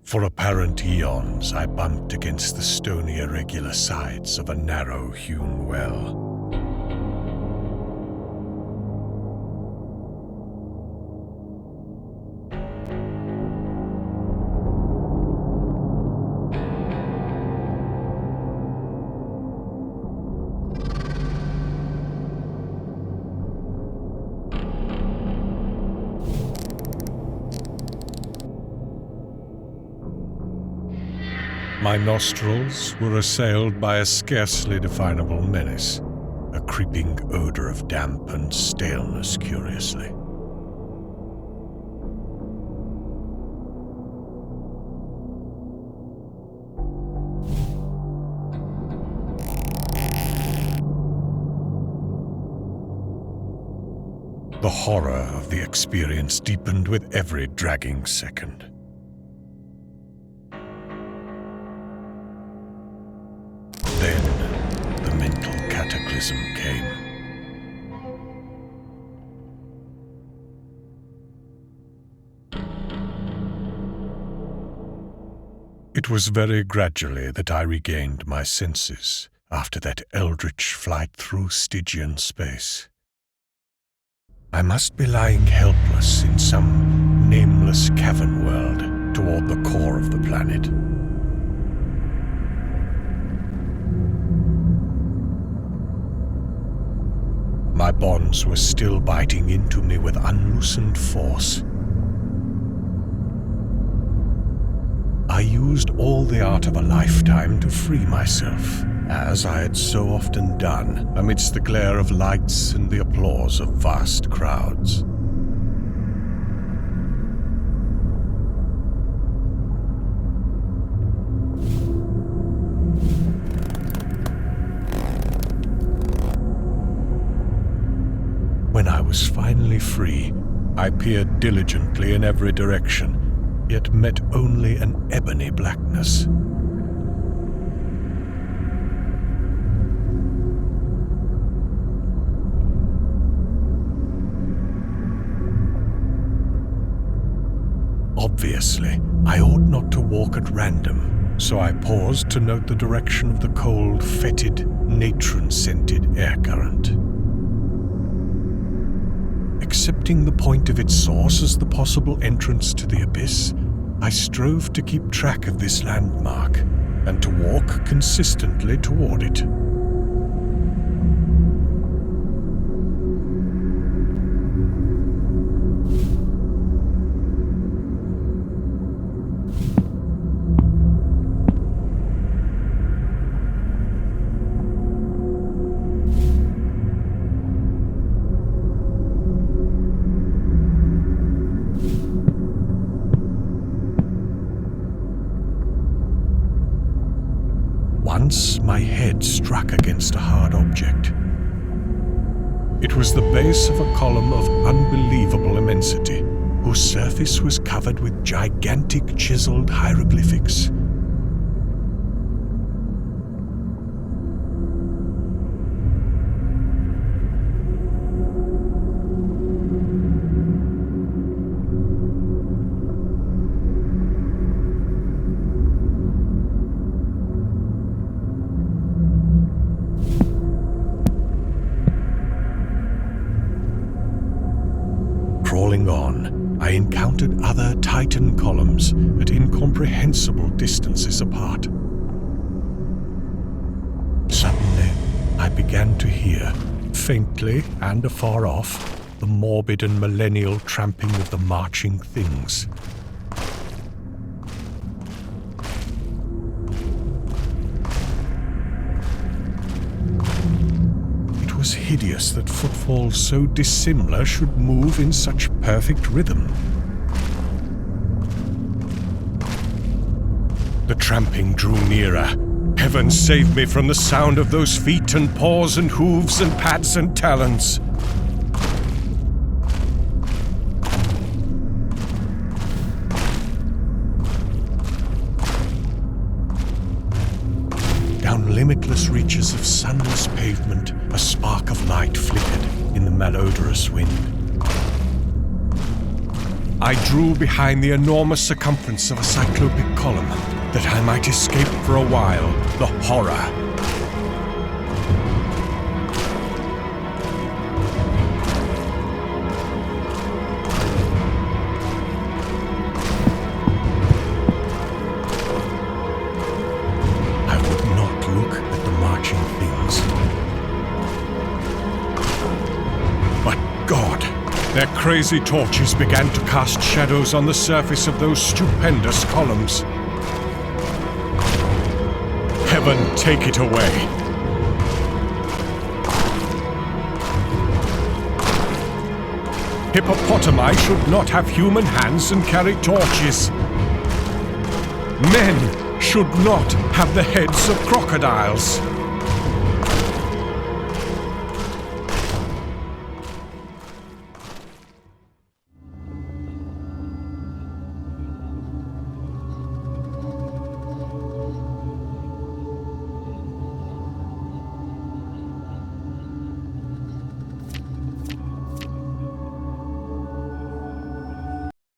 For apparent eons, I bumped against the stony irregular sides of a narrow-hewn well. My nostrils were assailed by a scarcely definable menace, a creeping odor of damp and staleness, curiously. The horror of the experience deepened with every dragging second. Then, the mental cataclysm came. It was very gradually that I regained my senses after that eldritch flight through Stygian space. I must be lying helpless in some nameless cavern world toward the core of the planet. My bonds were still biting into me with unloosened force. I used all the art of a lifetime to free myself, as I had so often done amidst the glare of lights and the applause of vast crowds. When I was finally free, I peered diligently in every direction, yet met only an ebony blackness. Obviously, I ought not to walk at random, so I paused to note the direction of the cold, fetid, natron-scented air current. Accepting the point of its source as the possible entrance to the abyss, I strove to keep track of this landmark and to walk consistently toward it. Once my head struck against a hard object. It was the base of a column of unbelievable immensity, whose surface was covered with gigantic chiseled hieroglyphics. Crawling on, I encountered other Titan columns at incomprehensible distances apart. Suddenly, I began to hear, faintly and afar off, the morbid and millennial tramping of the marching things. It was hideous that footfalls so dissimilar should move in such perfect rhythm. The tramping drew nearer. Heaven save me from the sound of those feet and paws and hooves and pads and talons. Down limitless reaches of sunless pavement, a spark of light flickered in the malodorous wind. I drew behind the enormous circumference of a cyclopic column, that I might escape for a while the horror. I would not look at the marching things. But God! Their crazy torches began to cast shadows on the surface of those stupendous columns. Heaven, take it away. Hippopotami should not have human hands and carry torches. Men should not have the heads of crocodiles.